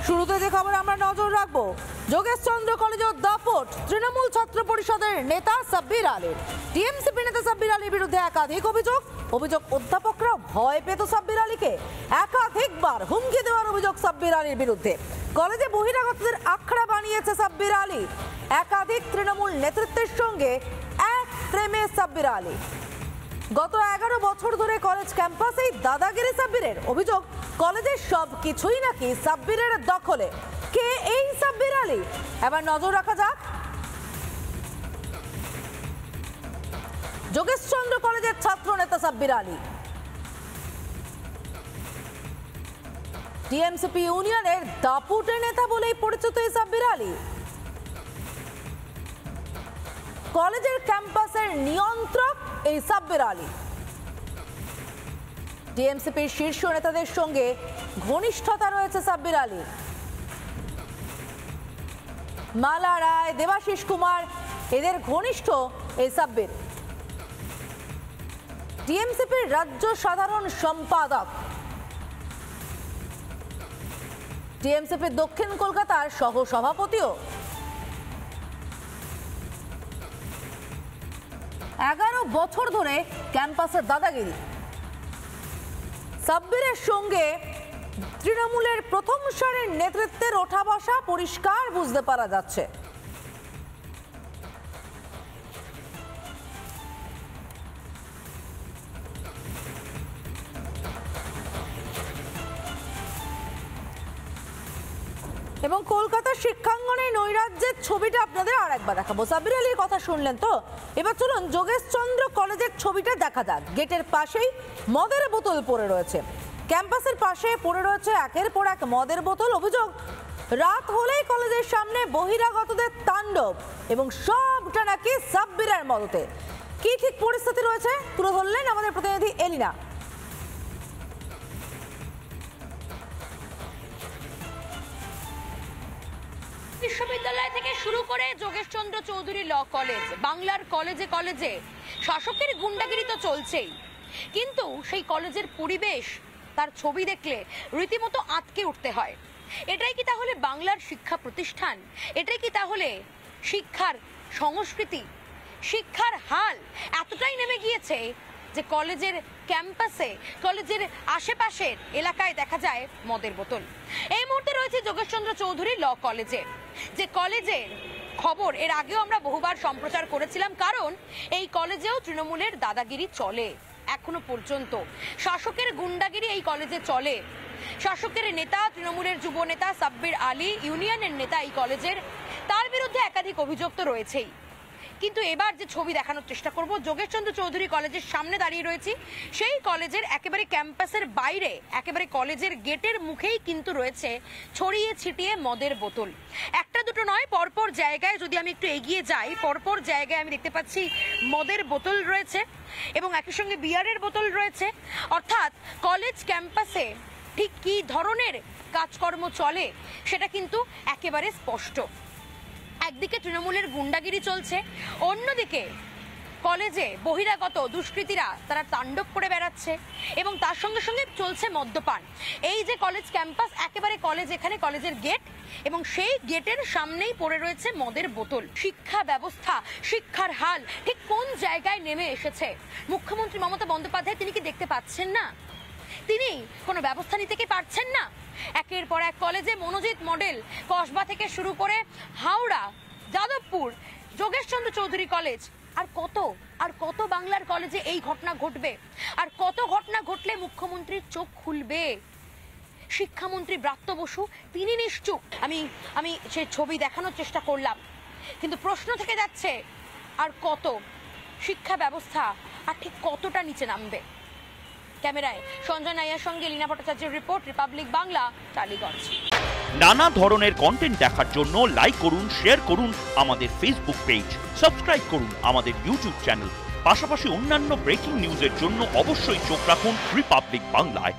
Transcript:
শুরুতে যে খবর আমরা নজর রাখবো, যোগেশচন্দ্র কলেজের দাপট তৃণমূল ছাত্র পরিষদের নেতা সাব্বির আলীর। টিএমসিপি নেতা সাব্বির আলীর বিরুদ্ধে একাধিক অভিযোগ। অধ্যাপকরা ভয় পেত সাব্বির আলীকে। একাধিকবার হুমকি দেওয়ার অভিযোগ সাব্বির আলীর বিরুদ্ধে। কলেজে বহিরাগতদের আখড়া বানিয়েছে সাব্বির আলী। একাধিক তৃণমূল নেতৃত্বের সঙ্গে এক প্রেমে সাব্বির আলী। গত 11 বছর ধরে কলেজ ক্যাম্পাসেই দাদাগিরি সাব্বিরের। অভিযোগ, কলেজের সবকিছুই নাকি সাব্বিরের দখলে। কে এই সাব্বির আলী? এবার নজর রাখা যাক। যোগেশচন্দ্র কলেজের ছাত্র নেতা সাব্বির আলী টিএমসিপি ইউনিয়নের দাপুটে নেতা বলেই পরিচিত এই সাব্বির আলী। কলেজের ক্যাম্পাসের নিয়ন্ত্রক এই সাব্বির আলী। টিএমসিপির শীর্ষ নেতাদের সঙ্গে ঘনিষ্ঠতা রয়েছে সাব্বির আলী। মালা রায়, দেবাশিস কুমার এদের ঘনিষ্ঠ এই সাব্বির। টিএমসিপির রাজ্য সাধারণ সম্পাদক, টিএমসিপির দক্ষিণ কলকাতার সহ সভাপতিও। 11 বছর ধরে ক্যাম্পাসের দাদাগিরি। সাব্বিরের সঙ্গে তৃণমূলের প্রথম সারির নেতৃত্বের ওঠা বসা পরিষ্কার বুঝতে পারা যাচ্ছে। এবং কলকাতার শিক্ষাঙ্গনের নৈরাজ্যের ছবিটা আপনাদের আর একবার দেখাবো। সাব্বির আলীর কথা শুনলেন তো, এবার চলুন যোগেশচন্দ্র কলেজের ছবিটা দেখা যাক। গেটের পাশেই মদের বোতল পড়ে রয়েছে। ক্যাম্পাসের পাশে পড়ে রয়েছে একের পর এক মদের বোতল। অভিযোগ, রাত হলেই কলেজের সামনে বহিরাগতদের তাণ্ডব এবং সবটা নাকি সাব্বিরের মদতে। কি ঠিক পরিস্থিতি রয়েছে তুলে ধরলেন আমাদের প্রতিনিধি এলিনা। বিশ্ববিদ্যালয় থেকে শুরু করে যোগেশচন্দ্র চৌধুরী ল কলেজ, বাংলার কলেজে কলেজে শাসকের গুন্ডাগিরি তো চলছেই, কিন্তু সেই কলেজের পরিবেশ, তার ছবি দেখলে রীতিমতো আটকে উঠতে হয়। এটাই কি তাহলে বাংলার শিক্ষা প্রতিষ্ঠান? এটাই কি তাহলে শিক্ষার সংস্কৃতি? শিক্ষার হাল এতটাই নেমে গিয়েছে যে কলেজের ক্যাম্পাসে, কলেজের আশেপাশের এলাকায় দেখা যায় মদের বোতল। এই মুহূর্তে রয়েছে যোগেশচন্দ্র চৌধুরী ল কলেজে, যে কলেজের খবর এর আগেও আমরা বহুবার সম্প্রচার করেছিলাম, কারণ এই কলেজেও তৃণমূলের দাদাগিরি চলে। এখনো পর্যন্ত শাসকের গুন্ডাগিরি এই কলেজে চলে। শাসকের নেতা, তৃণমূলের যুব নেতা সাব্বির আলী, ইউনিয়নের নেতা এই কলেজের, তার বিরুদ্ধে একাধিক অভিযোগ তো রয়েছেই। কিন্তু এবার যে ছবি দেখানোর চেষ্টা করব, যোগেশচন্দ্র চৌধুরী কলেজের সামনে দাঁড়িয়ে রয়েছি। সেই কলেজের একেবারে ক্যাম্পাসের বাইরে, একেবারে কলেজের গেটের মুখেই কিন্তু রয়েছে ছড়িয়ে ছিটিয়ে মদের বোতল। একটা দুটো নয়, পরপর জায়গায় যদি আমি একটু এগিয়ে যাই, পরপর জায়গায় আমি দেখতে পাচ্ছি মদের বোতল রয়েছে এবং একই সঙ্গে বিয়ারের বোতল রয়েছে। অর্থাৎ কলেজ ক্যাম্পাসে ঠিক কী ধরনের কাজকর্ম চলে সেটা কিন্তু একেবারে স্পষ্ট। একদিকে তৃণমূলের গুন্ডাগিরি চলছে, অন্যদিকে কলেজে বহিরাগত দুষ্কৃতীরা তারা তাণ্ডব করে বেড়াচ্ছে এবং তার সঙ্গে সঙ্গে চলছে মদ্যপান। এই যে কলেজ ক্যাম্পাস, একেবারে কলেজ, এখানে কলেজের গেট এবং সেই গেটের সামনেই পড়ে রয়েছে মদের বোতল। শিক্ষা ব্যবস্থা, শিক্ষার হাল ঠিক কোন জায়গায় নেমে এসেছে? মুখ্যমন্ত্রী মমতা বন্দ্যোপাধ্যায় তিনি কি দেখতে পাচ্ছেন না? তিনি কোনো ব্যবস্থা নিতে কি পারছেন না? একের পর এক কলেজে মনোজিৎ মডেল, কসবা থেকে শুরু করে হাওড়া, যাদবপুর, যোগেশচন্দ্র চৌধুরী কলেজ, আর কত বাংলার কলেজে এই ঘটনা ঘটবে? আর কত ঘটনা ঘটলে মুখ্যমন্ত্রীর চোখ খুলবে? শিক্ষামন্ত্রী ব্রাত্য বসু তিনি নিশ্চুপ। আমি সেই ছবি দেখানোর চেষ্টা করলাম, কিন্তু প্রশ্ন থেকে যাচ্ছে আর কত শিক্ষা ব্যবস্থা আর ঠিক কতটা নিচে নামবে? ক্যামেরায় সঞ্জয় নাইয়ার সঙ্গে লীনা ভট্টাচার্যের রিপোর্ট, রিপাবলিক বাংলা, টালিগঞ্জ। নানা ধরনের কন্টেন্ট দেখার জন্য লাইক করুন, শেয়ার করুন আমাদের ফেসবুক পেজ, সাবস্ক্রাইব করুন আমাদের ইউটিউব চ্যানেল। পাশাপাশি অন্যান্য ব্রেকিং নিউজের জন্য অবশ্যই চোখ রাখুন রিপাবলিক বাংলায়।